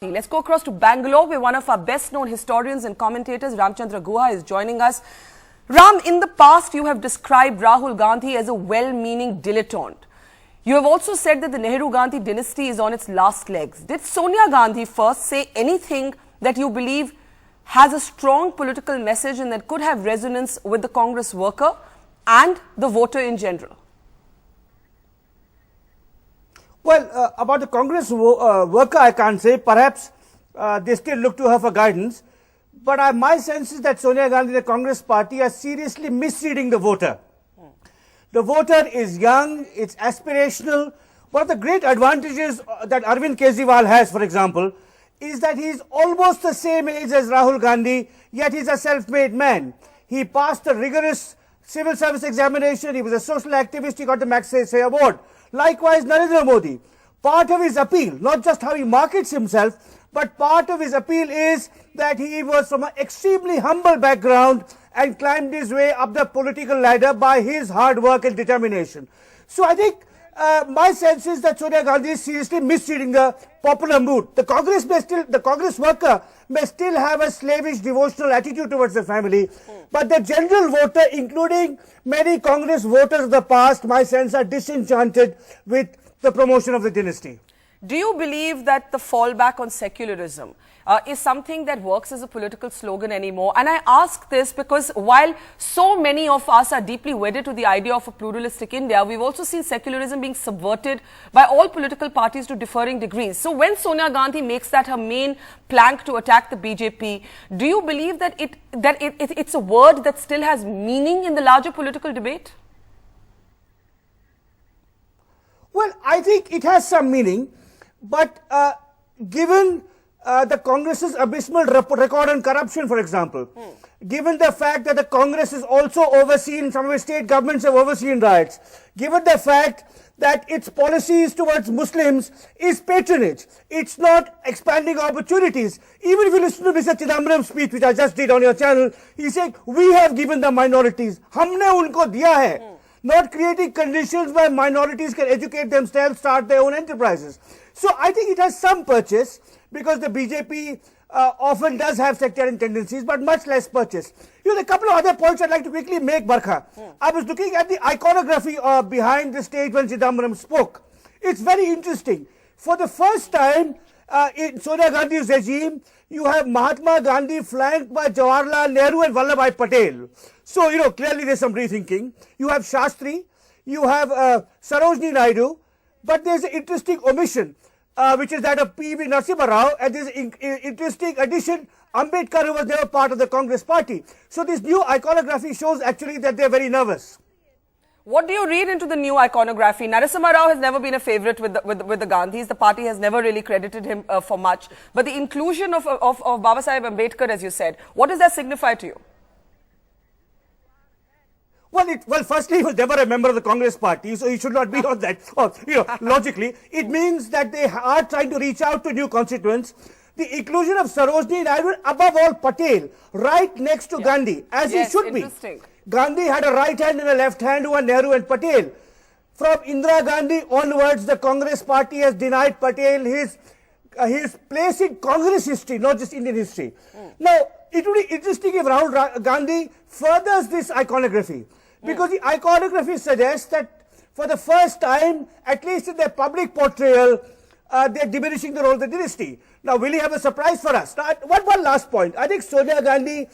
Let's go across to Bangalore, where one of our best-known historians and commentators, Ramachandra Guha, is joining us. Ram, in the past, you have described Rahul Gandhi as a well-meaning dilettante. You have also said that the Nehru-Gandhi dynasty is on its last legs. Did Sonia Gandhi first say anything that you believe has a strong political message and that could have resonance with the Congress worker and the voter in general? Well, about the Congress worker, I can't say. Perhaps they still look to her for guidance. But my sense is that Sonia Gandhi and the Congress party are seriously misreading the voter. The voter is young, it's aspirational. One of the great advantages that Arvind Kejriwal has, for example, is that he is almost the same age as Rahul Gandhi, yet he is a self-made man. He passed a rigorous civil service examination, he was a social activist, he got the Magsaysay Award. Likewise, Narendra Modi, part of his appeal, not just how he markets himself, but part of his appeal is that he was from an extremely humble background and climbed his way up the political ladder by his hard work and determination. So I think my sense is that Sonia Gandhi is seriously misreading the popular mood. The Congress worker may still have a slavish devotional attitude towards the family, but the general voter, including many Congress voters of the past, my sense, are disenchanted with the promotion of the dynasty. Do you believe that the fallback on secularism is something that works as a political slogan anymore? And I ask this because while so many of us are deeply wedded to the idea of a pluralistic India, we've also seen secularism being subverted by all political parties to differing degrees. So when Sonia Gandhi makes that her main plank to attack the BJP, do you believe that it's a word that still has meaning in the larger political debate? Well, I think it has some meaning. But given the Congress's abysmal record on corruption, for example, given the fact that the Congress is also overseen, some of the state governments have overseen riots, given the fact that its policies towards Muslims is patronage, it's not expanding opportunities. Even if you listen to Mr. Chidambaram's speech, which I just did on your channel, he said, we have given the minorities, humne unko diya hai. Not creating conditions where minorities can educate themselves, start their own enterprises. So I think it has some purchase because the BJP often does have sectarian tendencies, but much less purchase. You know, a couple of other points I'd like to quickly make, Barkha. I was looking at the iconography behind the stage when Chidambaram spoke. It's very interesting. For the first time in Sonia Gandhi's regime, you have Mahatma Gandhi flanked by Jawaharlal Nehru and Vallabhbhai Patel. So, you know, clearly there's some rethinking. You have Shastri, you have Sarojini Naidu, but there's an interesting omission, which is that of P.V. Narasimha Rao, and there's an interesting addition, Ambedkar, who was never part of the Congress party. So this new iconography shows actually that they're very nervous. What do you read into the new iconography? Narasimha Rao has never been a favorite with the Gandhis. The party has never really credited him for much. But the inclusion of Baba Saheb Ambedkar, as you said, what does that signify to you? Well, firstly, he was never a member of the Congress party, so he should not be on that. Or, you know, logically, it means that they are trying to reach out to new constituents. The inclusion of Sarojini Naidu, above all Patel, right next to Gandhi, as he should be. Gandhi had a right hand and a left hand who were Nehru and Patel. From Indira Gandhi onwards, the Congress party has denied Patel his place in Congress history, not just Indian history. Now, it would be interesting if Rahul Gandhi furthers this iconography, because the iconography suggests that for the first time, at least in their public portrayal, they're diminishing the role of the dynasty. Now, will he have a surprise for us? Now, one last point. I think Sonia Gandhi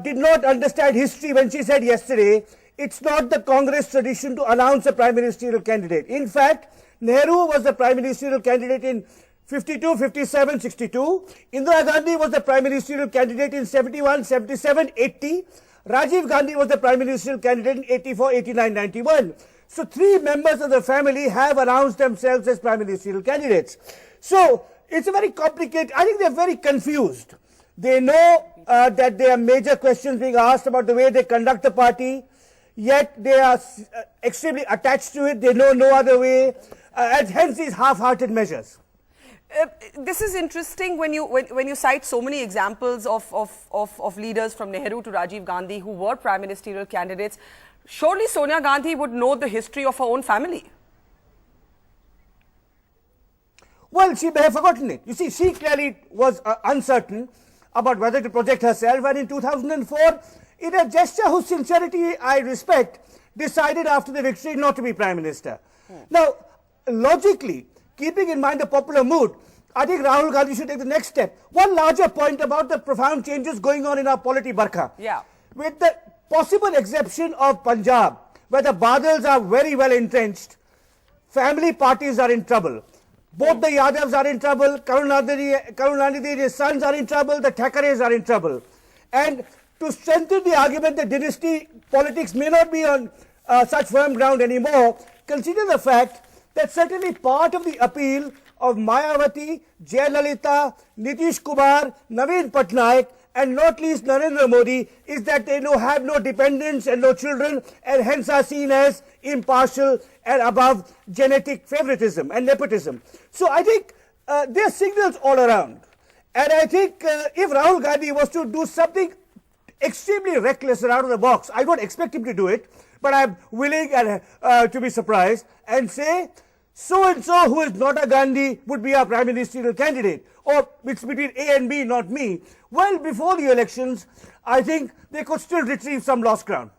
did not understand history when she said yesterday, it's not the Congress tradition to announce a prime ministerial candidate. In fact, Nehru was the prime ministerial candidate in 52, 57, 62. Indira Gandhi was the prime ministerial candidate in 71, 77, 80. Rajiv Gandhi was the prime ministerial candidate in 84, 89, 91. So three members of the family have announced themselves as prime ministerial candidates. So it's a very complicated, I think they're very confused. They know that there are major questions being asked about the way they conduct the party, yet they are extremely attached to it. They know no other way, and hence these half-hearted measures. This is interesting when you cite so many examples of leaders from Nehru to Rajiv Gandhi who were prime ministerial candidates. Surely Sonia Gandhi would know the history of her own family. Well, she may have forgotten it. You see, she clearly was uncertain about whether to project herself, and in 2004, in a gesture whose sincerity I respect, decided after the victory not to be Prime Minister. Now, logically, keeping in mind the popular mood, I think Rahul Gandhi should take the next step. One larger point about the profound changes going on in our polity, Barkha. Yeah. With the possible exception of Punjab, where the Badals are very well entrenched, family parties are in trouble. Both the Yadavs are in trouble, Karunanidhi's sons are in trouble, the Thackeray's are in trouble. And to strengthen the argument that dynasty politics may not be on such firm ground anymore, consider the fact that certainly part of the appeal of Mayawati, Jayalalitha, Nitish Kumar, Naveen Patnaik, and not least Narendra Modi, is that they have no dependents and no children, and hence are seen as impartial and above genetic favoritism and nepotism. So I think there are signals all around. And I think if Rahul Gandhi was to do something extremely reckless and out of the box, I don't expect him to do it, but I'm willing to be surprised and say, so-and-so who is not a Gandhi would be our prime ministerial candidate, or it's between A and B, not me. Well, before the elections, I think they could still retrieve some lost ground.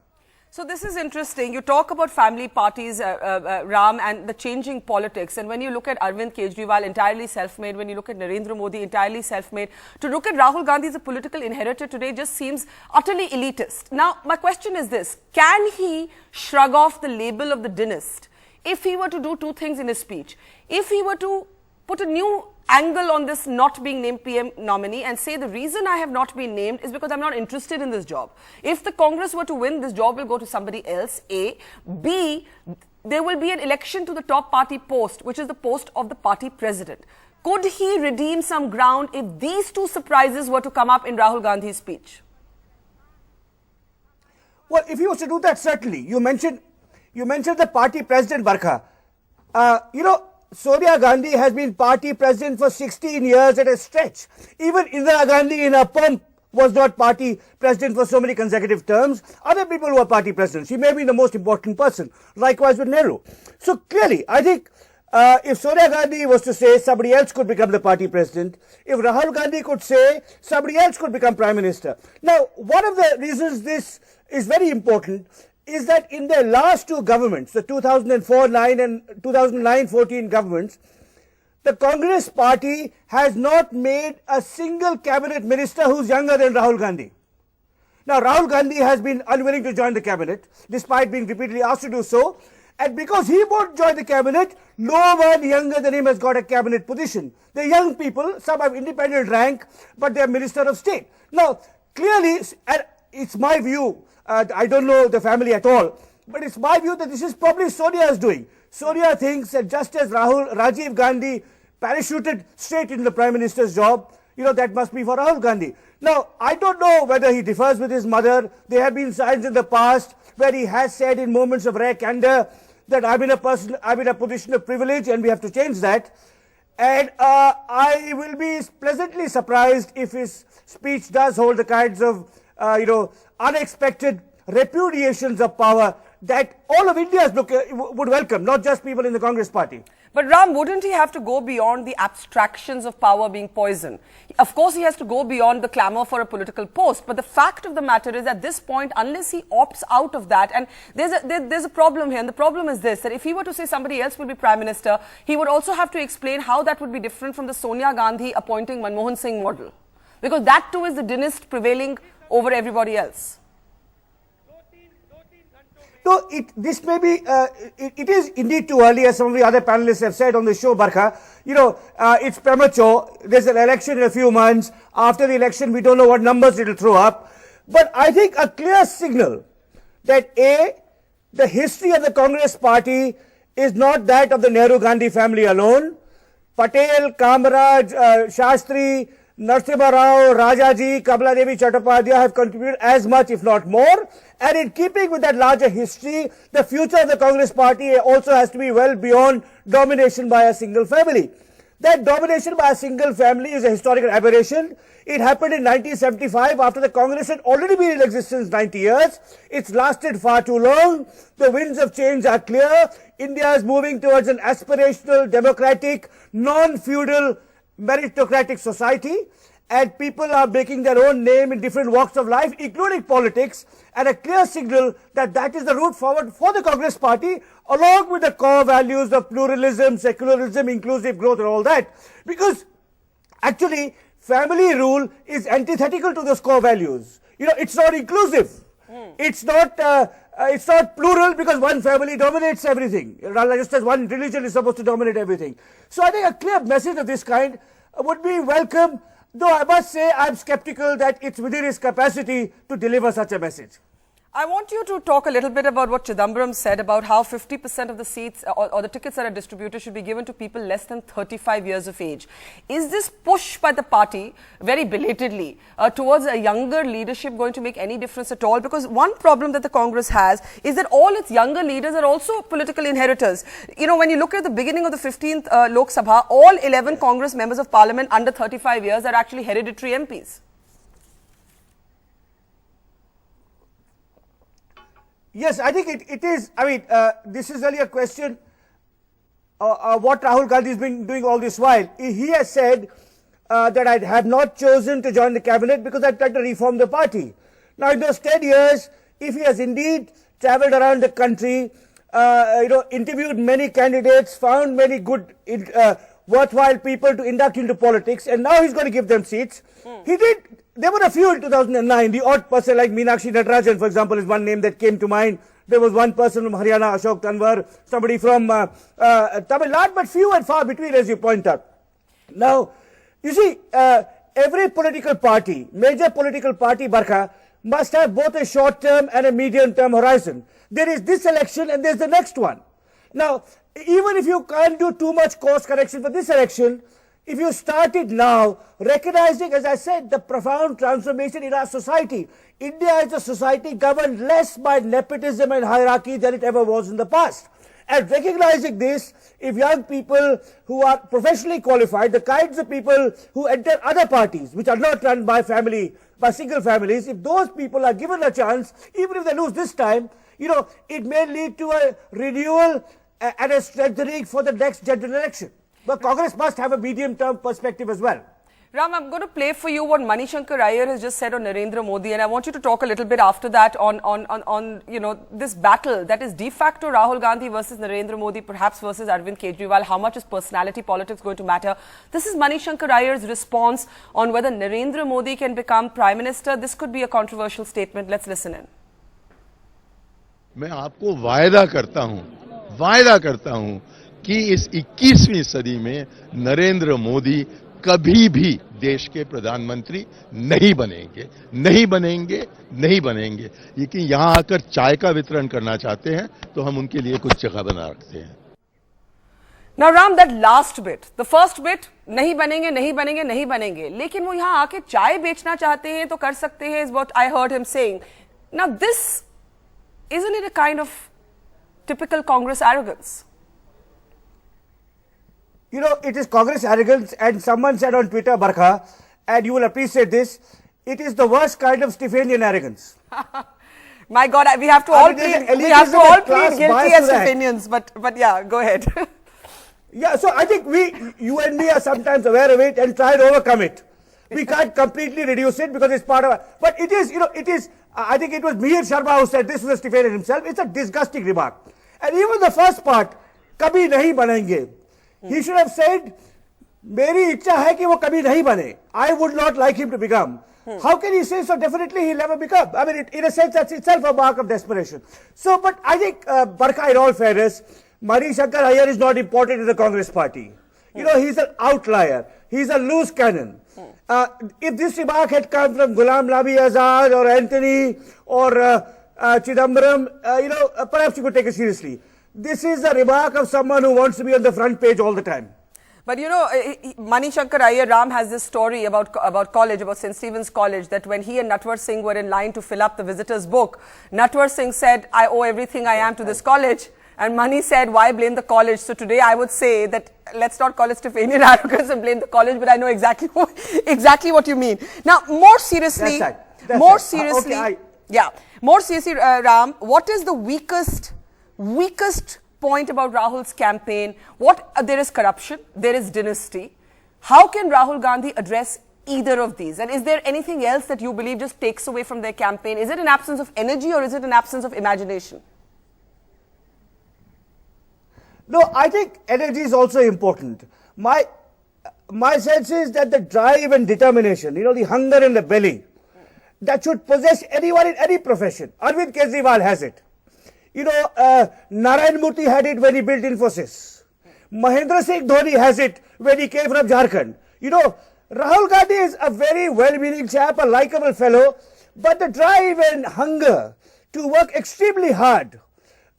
So this is interesting. You talk about family parties, Ram, and the changing politics. And when you look at Arvind Kejriwal, entirely self-made, when you look at Narendra Modi, entirely self-made, to look at Rahul Gandhi as a political inheritor today just seems utterly elitist. Now, my question is this. Can he shrug off the label of the dynast if he were to do two things in his speech? If he were to put a new angle on this not being named PM nominee and say the reason I have not been named is because I'm not interested in this job. If the Congress were to win, this job will go to somebody else, A. B, there will be an election to the top party post, which is the post of the party president. Could he redeem some ground if these two surprises were to come up in Rahul Gandhi's speech? Well, if he was to do that, certainly. You mentioned the party president, Barkha. Sonia Gandhi has been party president for 16 years at a stretch. Even Indira Gandhi in her pomp was not party president for so many consecutive terms. Other people were party presidents. She may be the most important person. Likewise with Nehru. So clearly, I think if Sonia Gandhi was to say somebody else could become the party president, if Rahul Gandhi could say somebody else could become prime minister. Now, one of the reasons this is very important is that in their last two governments, the 2004-9 and 2009-14 governments, the Congress party has not made a single cabinet minister who's younger than Rahul Gandhi. Now, Rahul Gandhi has been unwilling to join the cabinet, despite being repeatedly asked to do so, and because he won't join the cabinet, no one younger than him has got a cabinet position. They're young people, some have independent rank, but they're minister of state. Now, clearly, and it's my view, I don't know the family at all, but it's my view that this is probably Sonia's doing. Sonia thinks that just as Rajiv Gandhi parachuted straight into the Prime Minister's job, that must be for Rahul Gandhi. Now, I don't know whether he differs with his mother. There have been signs in the past where he has said in moments of rare candor that I'm in a position of privilege and we have to change that. And I will be pleasantly surprised if his speech does hold the kinds of unexpected repudiations of power that all of India would welcome, not just people in the Congress party. But Ram, wouldn't he have to go beyond the abstractions of power being poison? Of course, he has to go beyond the clamour for a political post. But the fact of the matter is, at this point, unless he opts out of that, and there's a problem here, and the problem is this, that if he were to say somebody else will be Prime Minister, he would also have to explain how that would be different from the Sonia Gandhi appointing Manmohan Singh model. Because that too is the dynast prevailing over everybody else. No, this may be, it is indeed too early, as some of the other panelists have said on the show, Barkha. It's premature. There's an election in a few months. After the election, we don't know what numbers it will throw up. But I think a clear signal that A, the history of the Congress party is not that of the Nehru-Gandhi family alone. Patel, Kamaraj, Shastri, Narasimha Rao, Rajaji, Kamala Devi Chattopadhyay have contributed as much, if not more. And in keeping with that larger history, the future of the Congress party also has to be well beyond domination by a single family. That domination by a single family is a historical aberration. It happened in 1975 after the Congress had already been in existence 90 years. It's lasted far too long. The winds of change are clear. India is moving towards an aspirational, democratic, non-feudal, meritocratic society. And people are making their own name in different walks of life, including politics, and a clear signal that that is the route forward for the Congress party, along with the core values of pluralism, secularism, inclusive growth and all that. Because actually, family rule is antithetical to those core values. You know, it's not inclusive. It's not plural because one family dominates everything, just as one religion is supposed to dominate everything. So I think a clear message of this kind would be welcome. Though I must say I'm skeptical that it's within his capacity to deliver such a message. I want you to talk a little bit about what Chidambaram said about how 50% of the seats or the tickets that are distributed should be given to people less than 35 years of age. Is this push by the party, very belatedly, towards a younger leadership going to make any difference at all? Because one problem that the Congress has is that all its younger leaders are also political inheritors. You know, when you look at the beginning of the 15th Lok Sabha, all 11 Congress members of parliament under 35 years are actually hereditary MPs. Yes, I think it is. I mean, this is really a question what Rahul Gandhi has been doing all this while. He has said that I have not chosen to join the cabinet because I tried to reform the party. Now, in those 10 years, if he has indeed travelled around the country, interviewed many candidates, found many good, worthwhile people to induct into politics, and now he's going to give them seats. He did. There were a few in 2009. The odd person like Meenakshi Natarajan, for example, is one name that came to mind. There was one person from Haryana, Ashok Tanwar, somebody from Tamil Nadu, but few and far between, as you point out. Now, you see, every political party, major political party, Barkha, must have both a short-term and a medium-term horizon. There is this election and there's the next one. Now, even if you can't do too much course correction for this election, if you start it now, recognizing, as I said, the profound transformation in our society. India is a society governed less by nepotism and hierarchy than it ever was in the past. And recognizing this, if young people who are professionally qualified, the kinds of people who enter other parties, which are not run by single families, if those people are given a chance, even if they lose this time, it may lead to a renewal and a strengthening for the next general election. But Congress must have a medium-term perspective as well. Ram, I'm going to play for you what Manishankar Iyer has just said on Narendra Modi, and I want you to talk a little bit after that on this battle that is de facto Rahul Gandhi versus Narendra Modi, perhaps versus Arvind Kejriwal. How much is personality politics going to matter? This is Manishankar Iyer's response on whether Narendra Modi can become Prime Minister. This could be a controversial statement. Let's listen in. मैं आपको वायदा करता हूं कि इस 21वीं सदी में नरेंद्र मोदी कभी भी देश के प्रधानमंत्री नहीं बनेंगे। लेकिन यहां आकर चाय का वितरण करना चाहते हैं तो हम उनके लिए कुछ जगह बना रखते हैं। Now Ram, that last bit, the first bit, नहीं बनेंगे, लेकिन वो यहाँ आके चाय बेचना चाहते हैं तो कर सकते हैं, is what I heard him saying. Now this, isn't it a kind of typical Congress arrogance? It is Congress arrogance, and someone said on Twitter, Barkha, and you will appreciate this, it is the worst kind of Stephanian arrogance. My God, we have to all plead guilty as Stephanians, but yeah, go ahead. Yeah, so I think you and me are sometimes aware of it and try to overcome it. We can't completely reduce it because it's part of but it is, I think it was Mihir Sharma who said this was Stephanian himself. It's a disgusting remark. And even the first part, kabhi nahi banenge. He should have said, Meri ichha hai ki wo kabhi nahi bane. I would not like him to become. How can he say so? Definitely he'll never become. I mean, in a sense, that's itself a mark of desperation. So, but I think, Barkha, in all fairness, Manishankar Iyer is not important in the Congress party. He's an outlier. He's a loose cannon. If this remark had come from Ghulam Nabi Azad or Anthony or Chidambaram, perhaps you could take it seriously. This is a remark of someone who wants to be on the front page all the time. But Manishankar Iyer, Ram has this story about college, about St. Stephen's College, that when he and Natwar Singh were in line to fill up the visitors' book, Natwar Singh said, I owe everything I am to this college. And Mani said, why blame the college? So today I would say that let's not call it Stephanian arrogance and blame the college, but I know exactly what you mean. Now, more seriously, more seriously, Ram, what is the weakest point about Rahul's campaign? There is corruption, there is dynasty. How can Rahul Gandhi address either of these? And is there anything else that you believe just takes away from their campaign? Is it an absence of energy or is it an absence of imagination? No, I think energy is also important. My sense is that the drive and determination, the hunger in the belly, that should possess anyone in any profession. Arvind Kejriwal has it. Narendra Murthy had it when he built Infosys. Mahendra Singh Dhoni has it when he came from Jharkhand. Rahul Gandhi is a very well-meaning chap, a likable fellow, but the drive and hunger to work extremely hard,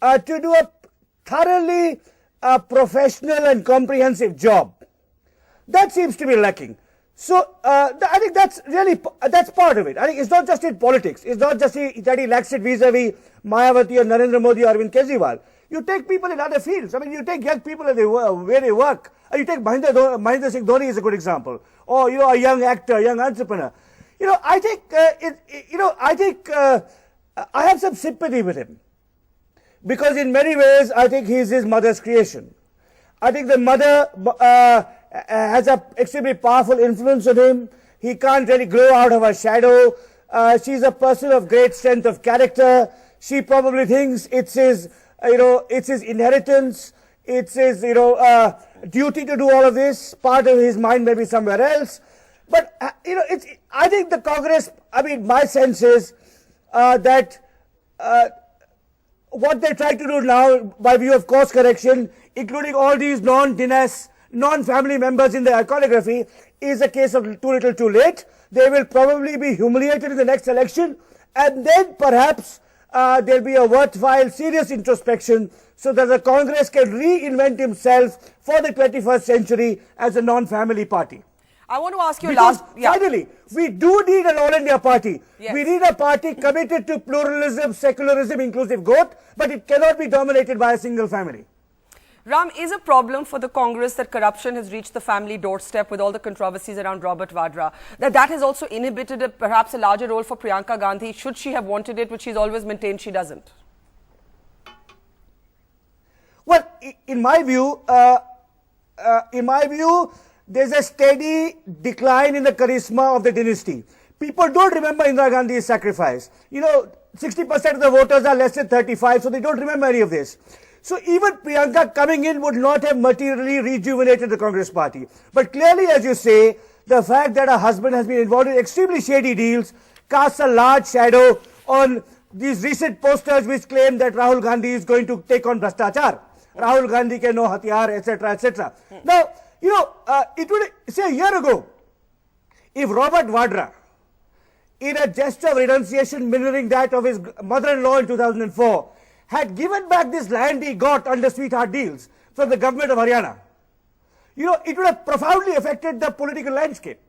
to do a thoroughly professional and comprehensive job, that seems to be lacking. So I think that's part of it. I think it's not just in politics. It's not just that he lacks it vis-a-vis Mayawati or Narendra Modi or Arvind Kejriwal. You take people in other fields. I mean, you take young people where they work. You take Mahendra Singh Dhoni is a good example, or a young actor, young entrepreneur. I think I have some sympathy with him, because in many ways I think he's his mother's creation. I think the mother has an extremely powerful influence on him. He can't really grow out of her shadow. She's a person of great strength of character. She probably thinks it's his inheritance. It's his, duty to do all of this. Part of his mind may be somewhere else. But, I think the Congress, my sense is that what they try to do now, by view of course correction, including all these non-family members in the iconography, is a case of too little too late. They will probably be humiliated in the next election, and then perhaps there'll be a worthwhile, serious introspection so that the Congress can reinvent himself for the 21st century as a non-family party. I want to ask you finally, we do need an all-India party. Yes. We need a party committed to pluralism, secularism, inclusive growth, but it cannot be dominated by a single family. Ram, is a problem for the Congress that corruption has reached the family doorstep with all the controversies around Robert Vadra? That has also inhibited perhaps a larger role for Priyanka Gandhi, should she have wanted it, which she's always maintained she doesn't? Well, in my view, there's a steady decline in the charisma of the dynasty. People don't remember Indira Gandhi's sacrifice. 60% of the voters are less than 35, so they don't remember any of this. So even Priyanka coming in would not have materially rejuvenated the Congress party. But clearly, as you say, the fact that her husband has been involved in extremely shady deals casts a large shadow on these recent posters which claim that Rahul Gandhi is going to take on Bhrashtachar. Rahul Gandhi can no hatiyar, etc., etc. Now, it would, say a year ago, if Robert Vadra, in a gesture of renunciation mirroring that of his mother-in-law in 2004, had given back this land he got under sweetheart deals from the government of Haryana, it would have profoundly affected the political landscape.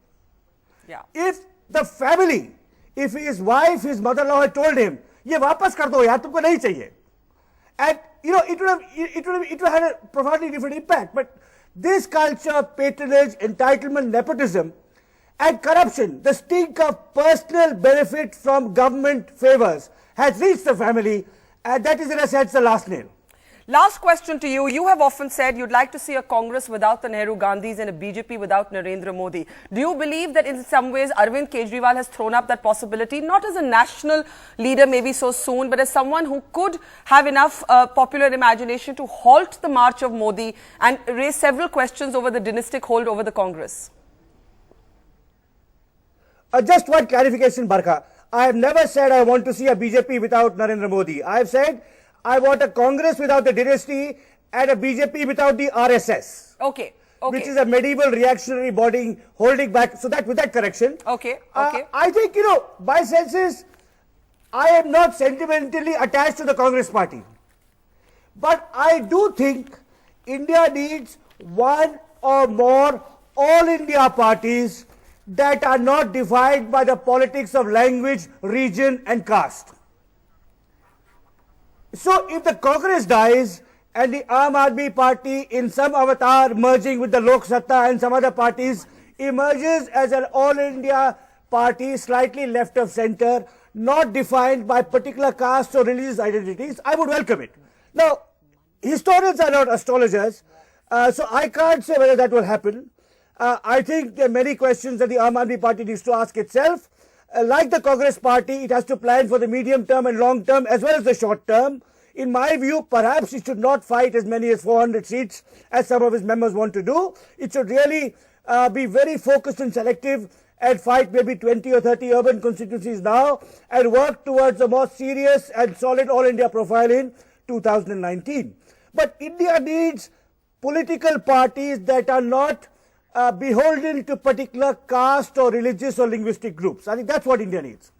Yeah. If the family, if his wife, his mother-in-law had told him, "Ye wapas kar do yaar, tumko nahi chahiye," and it would have had a profoundly different impact. But this culture of patronage, entitlement, nepotism, and corruption, the stink of personal benefit from government favors, has reached the family. And that is, in a sense, the last nail. Last question to you. You have often said you'd like to see a Congress without the Nehru Gandhis and a BJP without Narendra Modi. Do you believe that in some ways Arvind Kejriwal has thrown up that possibility, not as a national leader maybe so soon, but as someone who could have enough popular imagination to halt the march of Modi and raise several questions over the dynastic hold over the Congress? Just one clarification, Barkha. I have never said I want to see a BJP without Narendra Modi. I have said I want a Congress without the dynasty and a BJP without the RSS. Okay. Which is a medieval reactionary body holding back. So that, with that correction. Okay. I think, my sense is, I am not sentimentally attached to the Congress party. But I do think India needs one or more all-India parties that are not defined by the politics of language, region and caste. So if the Congress dies, and the Aam Aadmi Party in some avatar merging with the Lok Satta and some other parties emerges as an all India party slightly left of centre, not defined by particular caste or religious identities, I would welcome it. Now, historians are not astrologers, so I can't say whether that will happen. I think there are many questions that the Aam Aadmi Party needs to ask itself. Like the Congress Party, it has to plan for the medium term and long term as well as the short term. In my view, perhaps it should not fight as many as 400 seats as some of its members want to do. It should really be very focused and selective and fight maybe 20 or 30 urban constituencies now and work towards a more serious and solid All India profile in 2019. But India needs political parties that are not beholden to particular caste or religious or linguistic groups. I think that's what India needs.